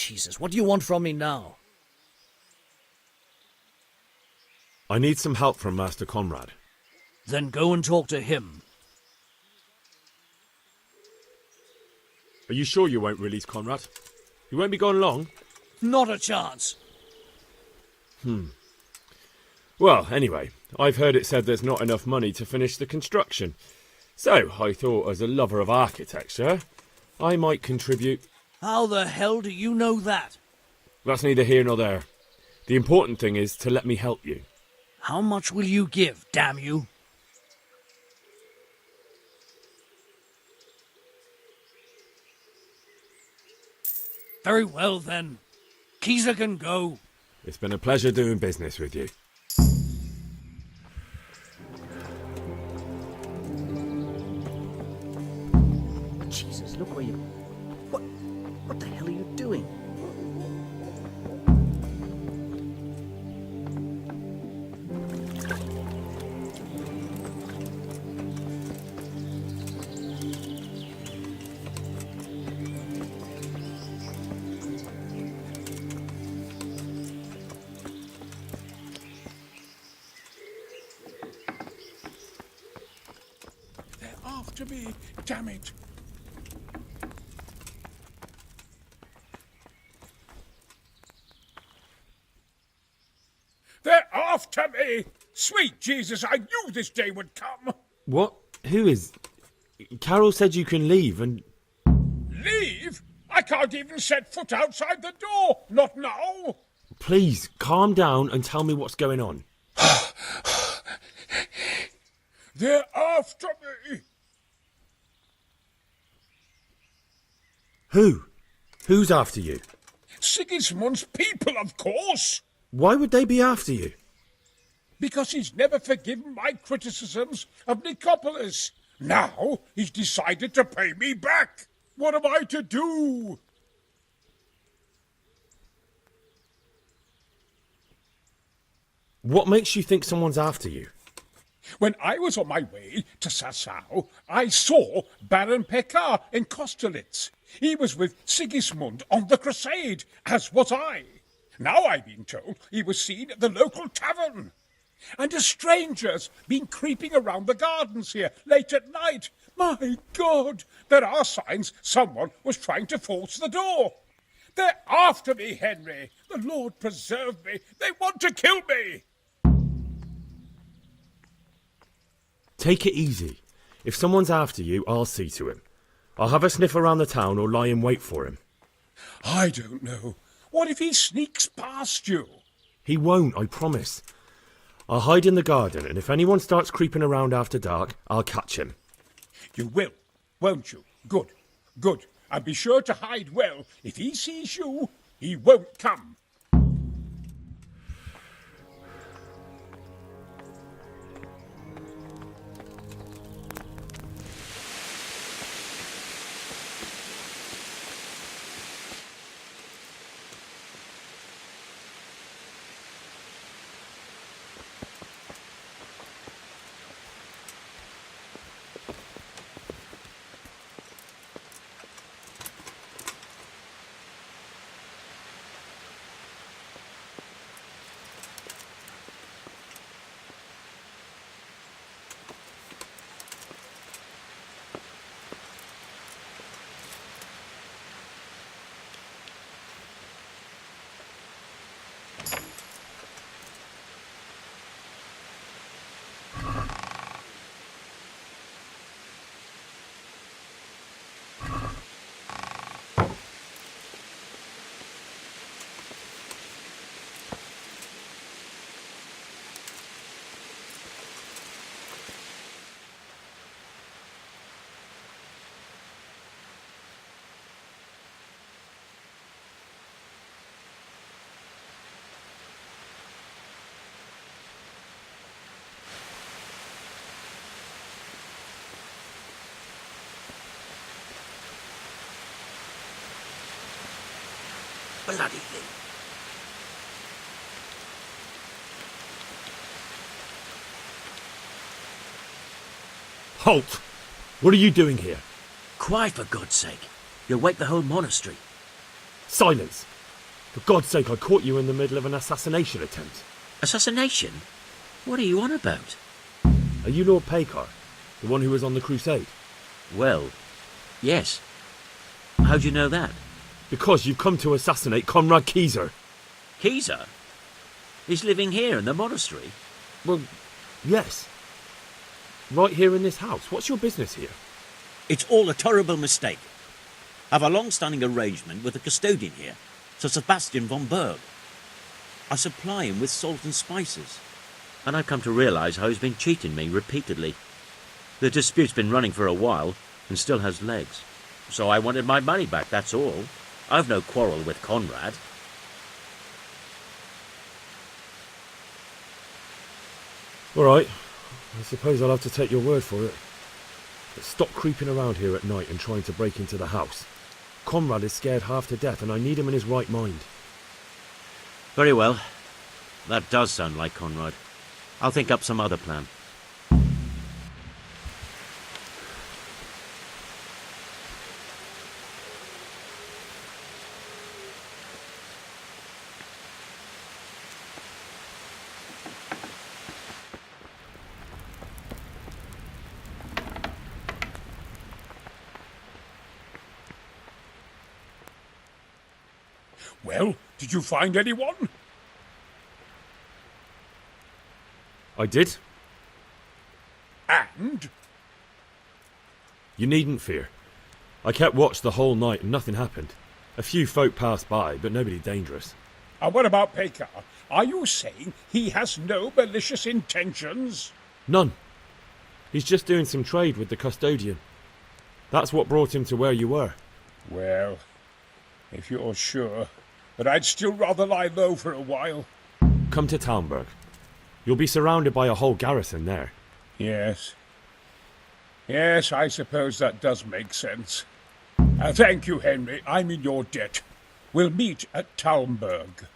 Jesus, what do you want from me now? I need some help from Master Conrad. Then go and talk to him. Are you sure you won't release Conrad? He won't be gone long. Not a chance. Well, anyway, I've heard it said there's not enough money to finish the construction. So, I thought as a lover of architecture, I might contribute. How the hell do you know that? That's neither here nor there. The important thing is to let me help you. How much will you give, damn you? Very well, then. Keezer can go. It's been a pleasure doing business with you. Jesus, look where you... What the hell are you doing? They're after me, damn it. They're after me! Sweet Jesus, I knew this day would come! What? Who is... Carol said you can leave and... Leave? I can't even set foot outside the door! Not now! Please, calm down and tell me what's going on. They're after me! Who? Who's after you? Sigismund's people, of course! Why would they be after you? Because he's never forgiven my criticisms of Nicopolis. Now he's decided to pay me back. What am I to do? What makes you think someone's after you? When I was on my way to Sassau, I saw Baron Pekar in Kostolitz. He was with Sigismund on the crusade, as was I. Now I've been told he was seen at the local tavern. And a stranger's been creeping around the gardens here late at night. My God, there are signs someone was trying to force the door. They're after me, Henry. The Lord preserve me. They want to kill me. Take it easy. If someone's after you, I'll see to him. I'll have a sniff around the town or lie in wait for him. I don't know. What if he sneaks past you? He won't, I promise. I'll hide in the garden, and if anyone starts creeping around after dark, I'll catch him. You will, won't you? Good, good. And be sure to hide well. If he sees you, he won't come. Bloody thing. Halt! What are you doing here? Quiet, for God's sake. You'll wake the whole monastery. Silence! For God's sake, I caught you in the middle of an assassination attempt. Assassination? What are you on about? Are you Lord Pekar, the one who was on the crusade? Well, yes. How do you know that? Because you've come to assassinate Conrad Keyser. Keyser? He's living here in the monastery? Well, yes. Right here in this house. What's your business here? It's all a terrible mistake. I've a long-standing arrangement with the custodian here, Sir Sebastian von Berg. I supply him with salt and spices. And I've come to realise how he's been cheating me repeatedly. The dispute's been running for a while and still has legs. So I wanted my money back, that's all. I've no quarrel with Conrad. All right. I suppose I'll have to take your word for it. But stop creeping around here at night and trying to break into the house. Conrad is scared half to death and I need him in his right mind. Very well. That does sound like Conrad. I'll think up some other plan. Well, did you find anyone? I did. And? You needn't fear. I kept watch the whole night and nothing happened. A few folk passed by, but nobody dangerous. And what about Pekar? Are you saying he has no malicious intentions? None. He's just doing some trade with the custodian. That's what brought him to where you were. Well, if you're sure. But I'd still rather lie low for a while. Come to Talmberg. You'll be surrounded by a whole garrison there. Yes. Yes, I suppose that does make sense. Thank you, Henry. I'm in your debt. We'll meet at Talmberg.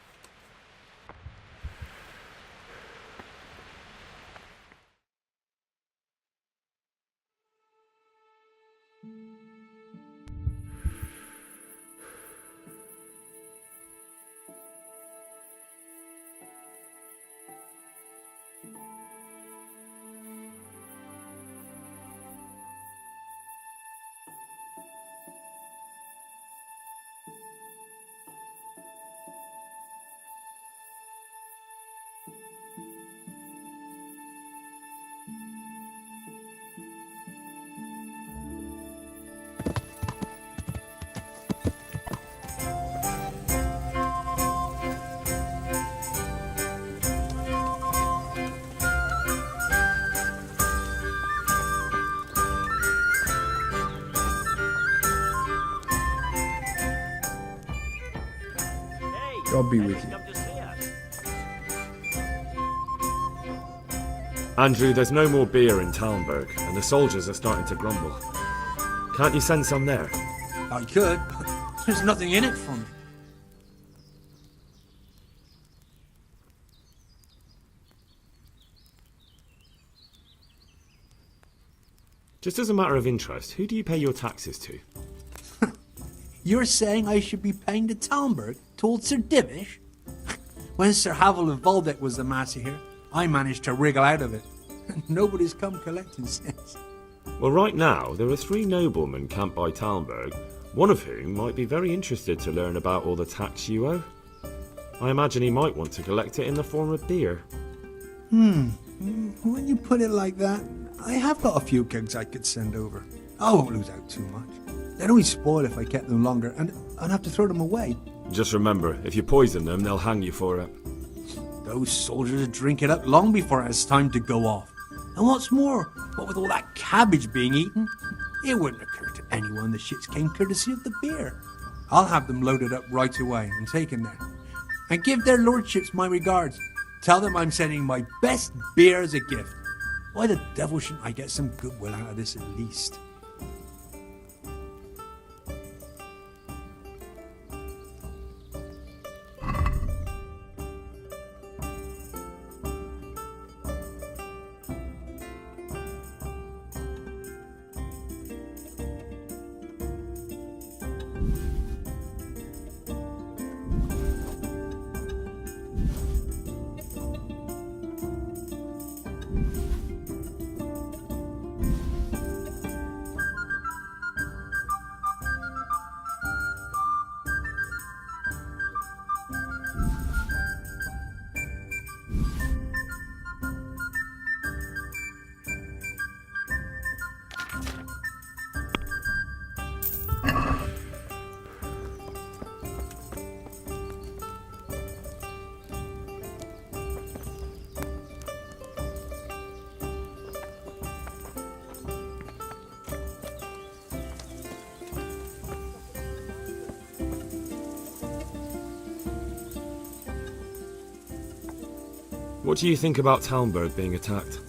God be with you. Andrew, there's no more beer in Talmberg, and the soldiers are starting to grumble. Can't you send some there? I could. There's nothing in it for me. Just as a matter of interest, who do you pay your taxes to? You're saying I should be paying to Talmberg to old Sir Divish? When Sir Havel of Waldeck was the master here, I managed to wriggle out of it. Nobody's come collecting since. Well, right now, there are 3 noblemen camped by Talmberg, one of whom might be very interested to learn about all the tax you owe. I imagine he might want to collect it in the form of beer. When you put it like that, I have got a few kegs I could send over. I won't lose out too much. They'd only spoil if I kept them longer, and I'd have to throw them away. Just remember, if you poison them, they'll hang you for it. Those soldiers would drink it up long before it has time to go off. And what's more, what with all that cabbage being eaten, it wouldn't occur to anyone the shits came courtesy of the beer. I'll have them loaded up right away and taken there. And give their lordships my regards. Tell them I'm sending my best beer as a gift. Why the devil shouldn't I get some goodwill out of this at least? What do you think about Talmberg being attacked?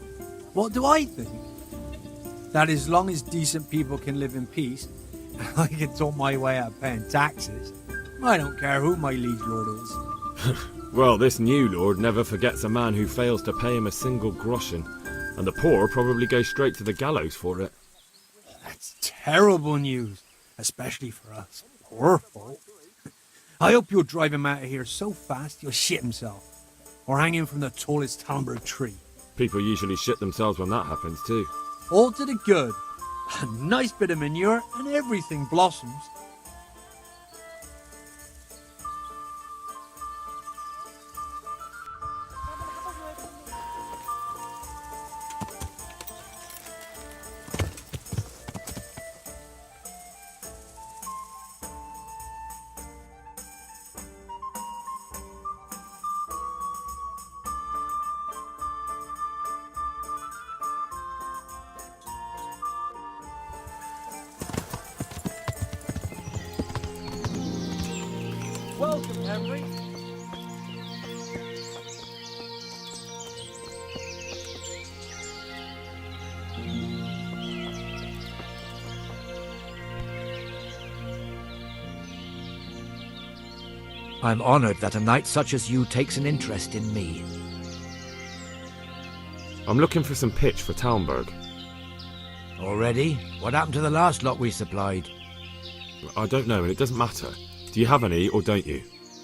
What do I think? That as long as decent people can live in peace, and I can talk my way out of paying taxes, I don't care who my liege lord is. Well, this new lord never forgets a man who fails to pay him a single groschen, and the poor probably go straight to the gallows for it. That's terrible news, especially for us poor folk. I hope you'll drive him out of here so fast he'll shit himself, or hang him from the tallest Talmberg tree. People usually shit themselves when that happens too. All to the good. A nice bit of manure and everything blossoms. Welcome, Henry. I'm honored that a knight such as you takes an interest in me. I'm looking for some pitch for Talmberg. Already? What happened to the last lot we supplied? I don't know, and it doesn't matter. Do you have any, or don't you?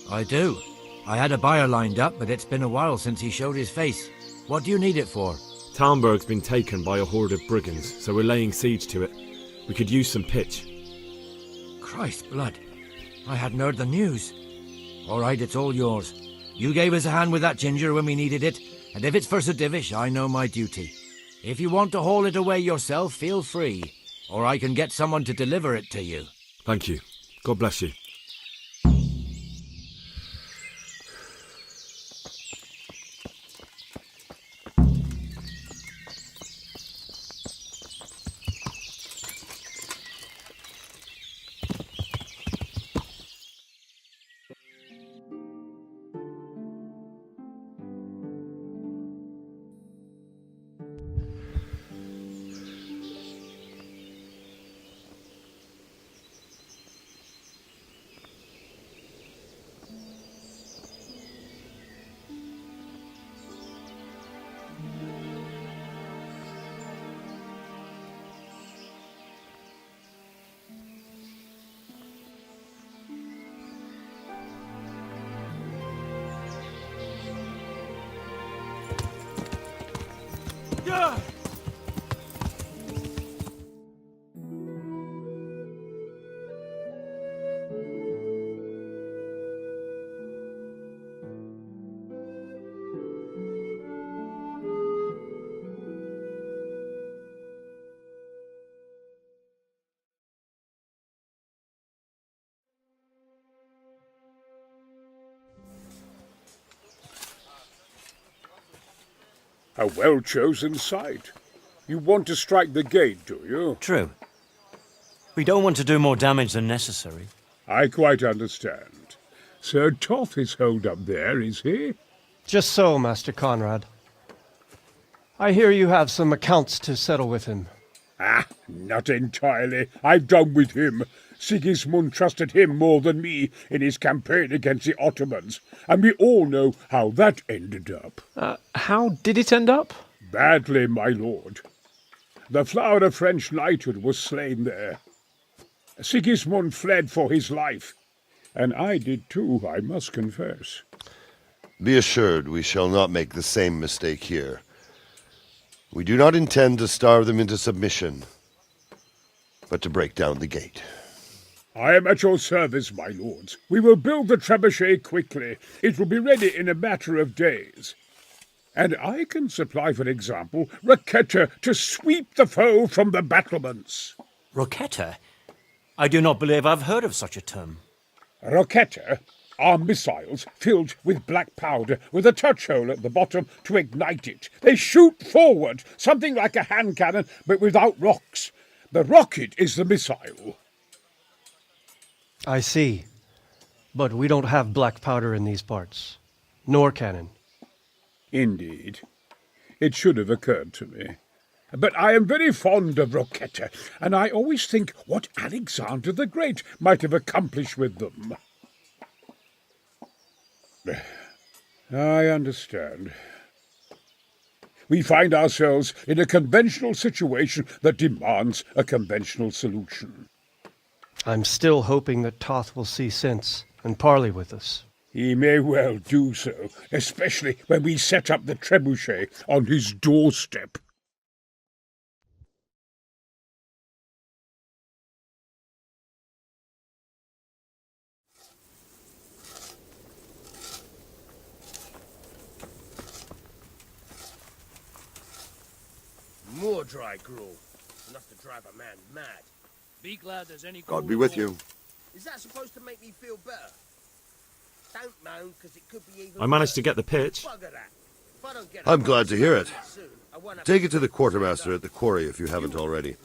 I do. I had a buyer lined up, but it's been a while since he showed his face. What do you need it for? Talmberg's been taken by a horde of brigands, so we're laying siege to it. We could use some pitch. Christ blood. I hadn't heard the news. All right, it's all yours. You gave us a hand with that ginger when we needed it, and if it's for Sir Divish, I know my duty. If you want to haul it away yourself, feel free, or I can get someone to deliver it to you. Thank you. God bless you. A well-chosen site. You want to strike the gate, do you? True. We don't want to do more damage than necessary. I quite understand. Sir Toth is holed up there, is he? Just so, Master Conrad. I hear you have some accounts to settle with him. Ah, not entirely. I've done with him. Sigismund trusted him more than me in his campaign against the Ottomans, and we all know how that ended up. How did it end up? Badly, my lord. The flower of French knighthood was slain there. Sigismund fled for his life, and I did too, I must confess. Be assured we shall not make the same mistake here. We do not intend to starve them into submission, but to break down the gate. I am at your service, my lords. We will build the trebuchet quickly. It will be ready in a matter of days. And I can supply, for example, Roquetta to sweep the foe from the battlements. Roquetta? I do not believe I've heard of such a term. Roquetta are missiles filled with black powder with a touch hole at the bottom to ignite it. They shoot forward, something like a hand cannon, but without rocks. The rocket is the missile. I see. But we don't have black powder in these parts. Nor cannon. Indeed. It should have occurred to me. But I am very fond of Rocchetta, and I always think what Alexander the Great might have accomplished with them. I understand. We find ourselves in a conventional situation that demands a conventional solution. I'm still hoping that Toth will see sense and parley with us. He may well do so, especially when we set up the trebuchet on his doorstep. More dry gruel. Enough to drive a man mad. Be glad there's any God be with you. Is that supposed to make me feel better? Don't moan, because it could be even I managed to get the pitch. Bugger that. If I don't get I'm glad to hear it. soon, I won't have Take it to the quartermaster at the quarry if you haven't already.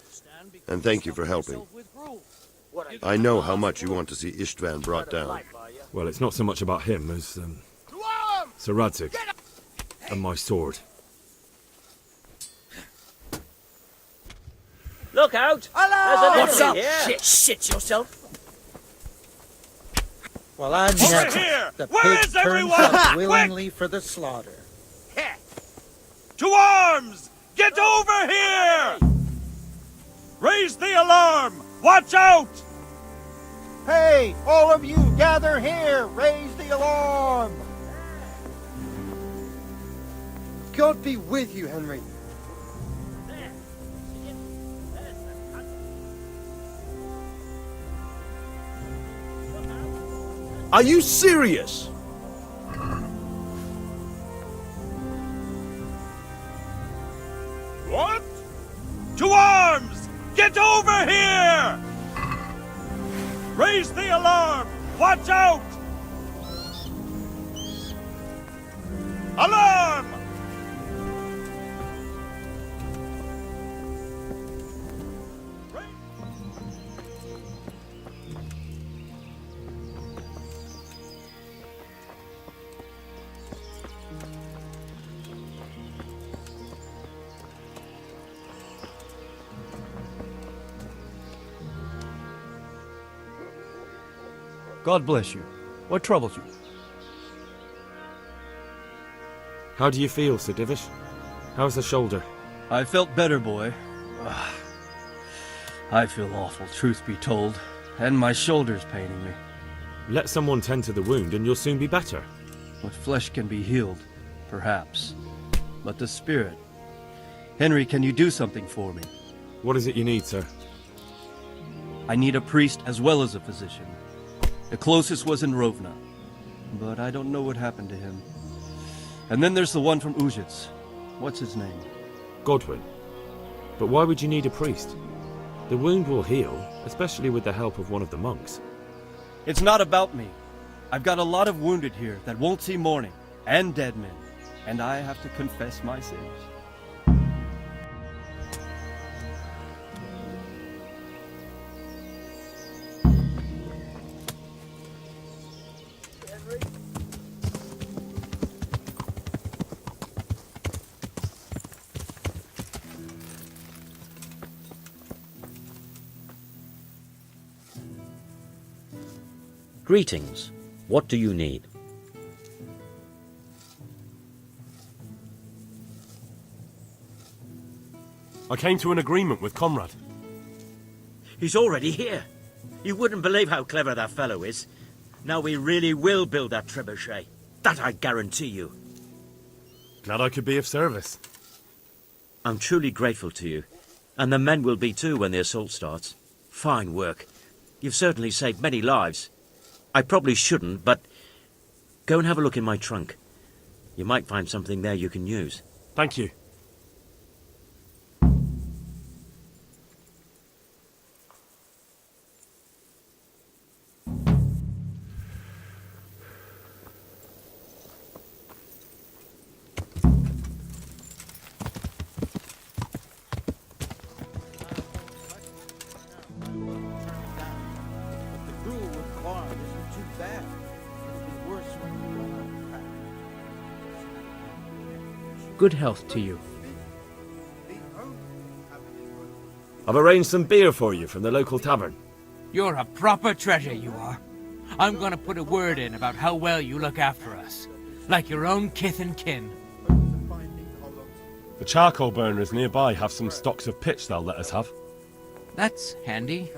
And thank you for helping. I know how much you want to see Istvan brought down. Well, it's not so much about him as Sir Radzig and my sword. Look out! Hello! There's an enemy here! Shit yourself! Well, I'm next. The pig turns up willingly for the slaughter. To arms! Get over here! Raise the alarm! Watch out! Hey, all of you, gather here! Raise the alarm! God be with you, Henry. Are you serious? What? To arms! Get over here! Raise the alarm! Watch out! Alarm! God bless you. What troubles you? How do you feel, Sir Divish? How's the shoulder? I felt better, boy. I feel awful, truth be told, and my shoulder's paining me. Let someone tend to the wound and you'll soon be better. What flesh can be healed, perhaps. But the spirit... Henry, can you do something for me? What is it you need, sir? I need a priest as well as a physician. The closest was in Rovna, but I don't know what happened to him. And then there's the one from Ujits. What's his name? Godwin. But why would you need a priest? The wound will heal, especially with the help of one of the monks. It's not about me. I've got a lot of wounded here that won't see morning, and dead men, and I have to confess my sins. Greetings. What do you need? I came to an agreement with Conrad. He's already here. You wouldn't believe how clever that fellow is. Now we really will build that trebuchet. That I guarantee you. Glad I could be of service. I'm truly grateful to you. And the men will be too when the assault starts. Fine work. You've certainly saved many lives. I probably shouldn't, but go and have a look in my trunk. You might find something there you can use. Thank you. Good health to you. I've arranged some beer for you from the local tavern. You're a proper treasure, you are. I'm gonna put a word in about how well you look after us. Like your own kith and kin. The charcoal burners nearby have some stocks of pitch they'll let us have. That's handy.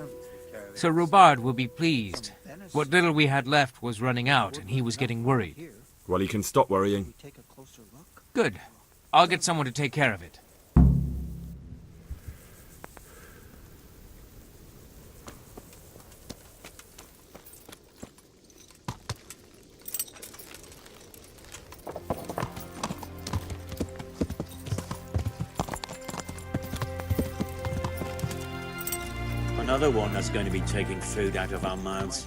Sir Rubard will be pleased. What little we had left was running out, and he was getting worried. Well, he can stop worrying. Good. I'll get someone to take care of it. Another one that's going to be taking food out of our mouths.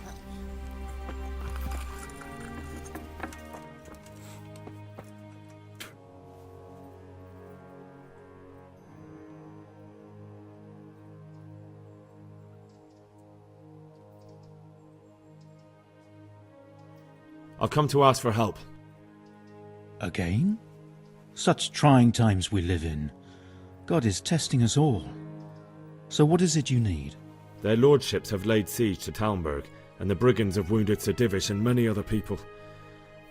I've come to ask for help. Again? Such trying times we live in. God is testing us all. So what is it you need? Their lordships have laid siege to Talmberg, and the brigands have wounded Sir Divish and many other people.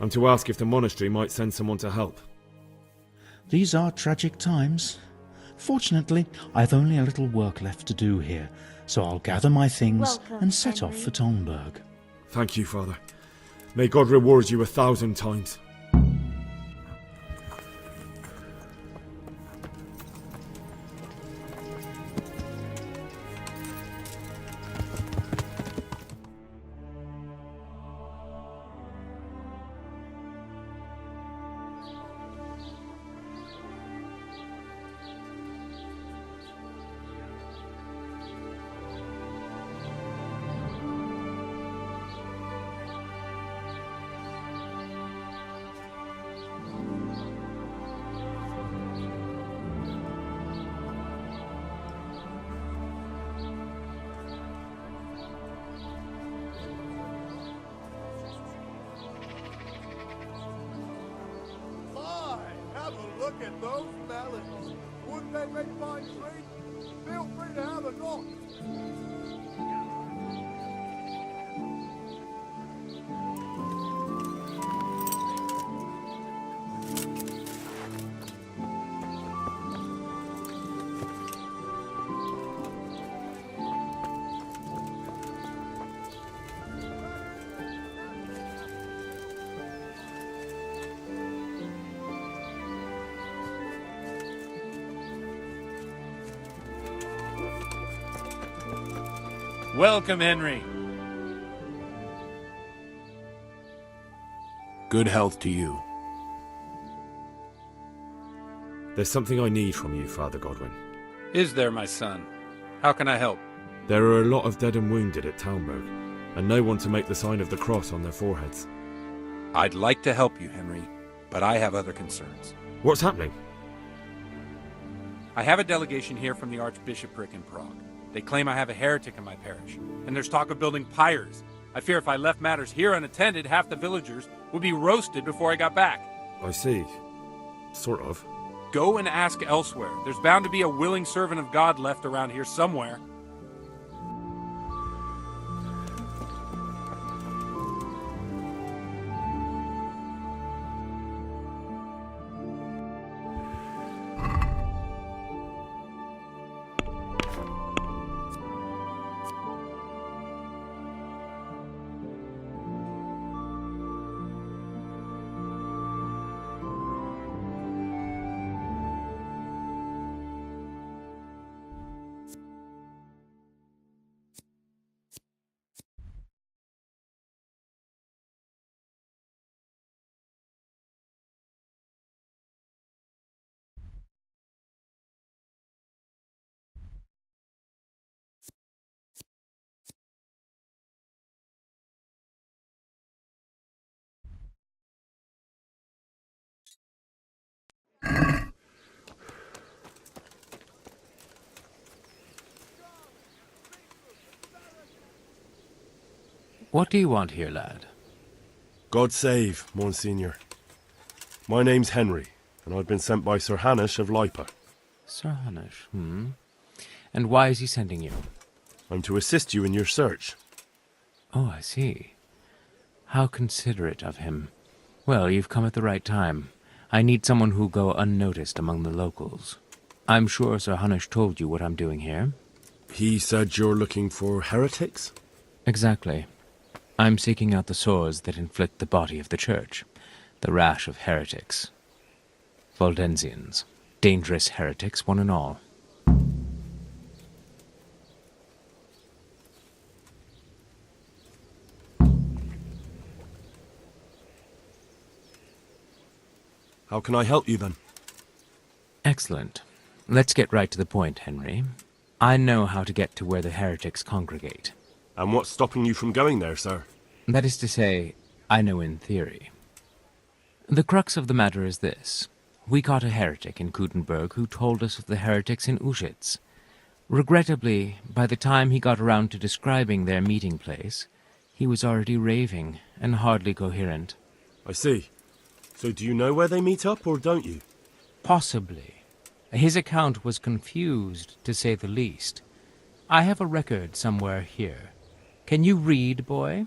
I'm to ask if the monastery might send someone to help. These are tragic times. Fortunately, I've only a little work left to do here, so I'll gather my things and set off for Talmberg. Thank you, Father. May God reward you 1,000 times. Look at those melons. Wouldn't they make fine treats? Feel free to have a look. Welcome, Henry. Good health to you. There's something I need from you, Father Godwin. Is there, my son? How can I help? There are a lot of dead and wounded at Talmberg, and no one to make the sign of the cross on their foreheads. I'd like to help you, Henry, but I have other concerns. What's happening? I have a delegation here from the Archbishopric in Prague. They claim I have a heretic in my parish, and there's talk of building pyres. I fear if I left matters here unattended, half the villagers would be roasted before I got back. I see. Sort of. Go and ask elsewhere. There's bound to be a willing servant of God left around here somewhere. What do you want here, lad? God save, Monsignor. My name's Henry, and I've been sent by Sir Hanush of Lipa. Sir Hanush, And why is he sending you? I'm to assist you in your search. Oh, I see. How considerate of him. Well, you've come at the right time. I need someone who'll go unnoticed among the locals. I'm sure Sir Hanush told you what I'm doing here. He said you're looking for heretics? Exactly. I'm seeking out the sores that inflict the body of the church. The rash of heretics. Valdensians. Dangerous heretics, one and all. How can I help you, then? Excellent. Let's get right to the point, Henry. I know how to get to where the heretics congregate. And what's stopping you from going there, sir? That is to say, I know in theory. The crux of the matter is this. We caught a heretic in Gutenberg who told us of the heretics in Uschitz. Regrettably, by the time he got around to describing their meeting place, he was already raving and hardly coherent. I see. So do you know where they meet up, or don't you? Possibly. His account was confused, to say the least. I have a record somewhere here. Can you read, boy?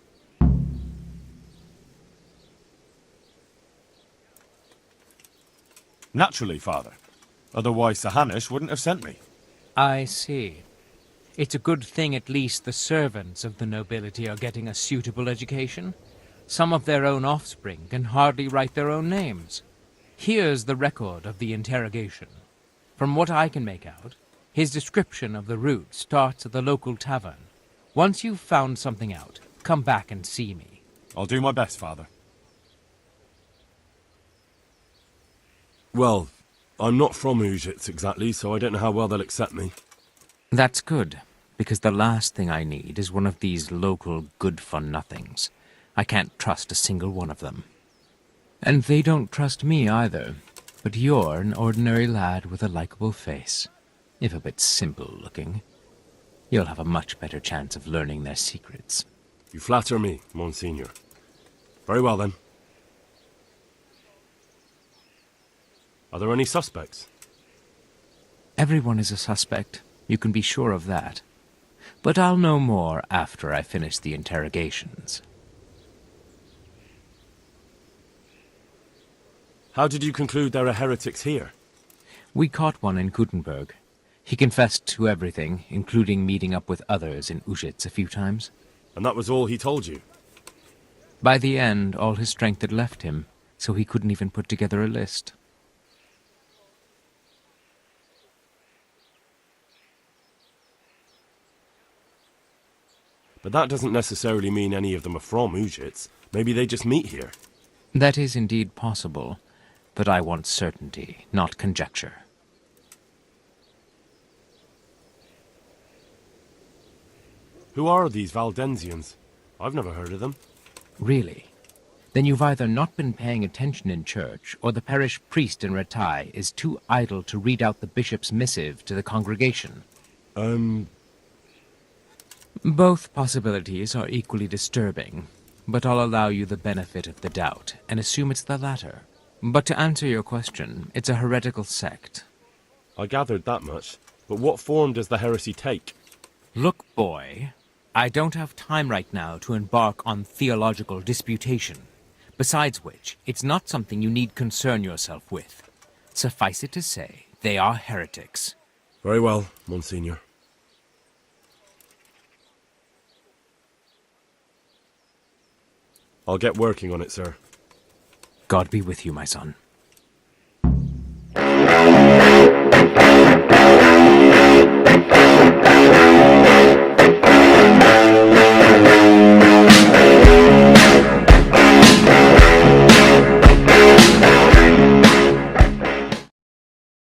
Naturally, Father. Otherwise Sir Hanush wouldn't have sent me. I see. It's a good thing at least the servants of the nobility are getting a suitable education. Some of their own offspring can hardly write their own names. Here's the record of the interrogation. From what I can make out, his description of the route starts at the local tavern. Once you've found something out, come back and see me. I'll do my best, Father. Well, I'm not from Uschitz exactly, so I don't know how well they'll accept me. That's good, because the last thing I need is one of these local good-for-nothings. I can't trust a single one of them. And they don't trust me either. But you're an ordinary lad with a likable face, if a bit simple-looking. You'll have a much better chance of learning their secrets. You flatter me, Monsignor. Very well, then. Are there any suspects? Everyone is a suspect. You can be sure of that. But I'll know more after I finish the interrogations. How did you conclude there are heretics here? We caught one in Gutenberg. He confessed to everything, including meeting up with others in Uschitz a few times. And that was all he told you? By the end, all his strength had left him, so he couldn't even put together a list. But that doesn't necessarily mean any of them are from Uschitz. Maybe they just meet here. That is indeed possible, but I want certainty, not conjecture. Who are these Valdensians? I've never heard of them. Really? Then you've either not been paying attention in church, or the parish priest in Ratai is too idle to read out the bishop's missive to the congregation. Both possibilities are equally disturbing, but I'll allow you the benefit of the doubt, and assume it's the latter. But to answer your question, it's a heretical sect. I gathered that much, but what form does the heresy take? Look, boy, I don't have time right now to embark on theological disputation. Besides which, it's not something you need concern yourself with. Suffice it to say, they are heretics. Very well, Monsignor. I'll get working on it, sir. God be with you, my son.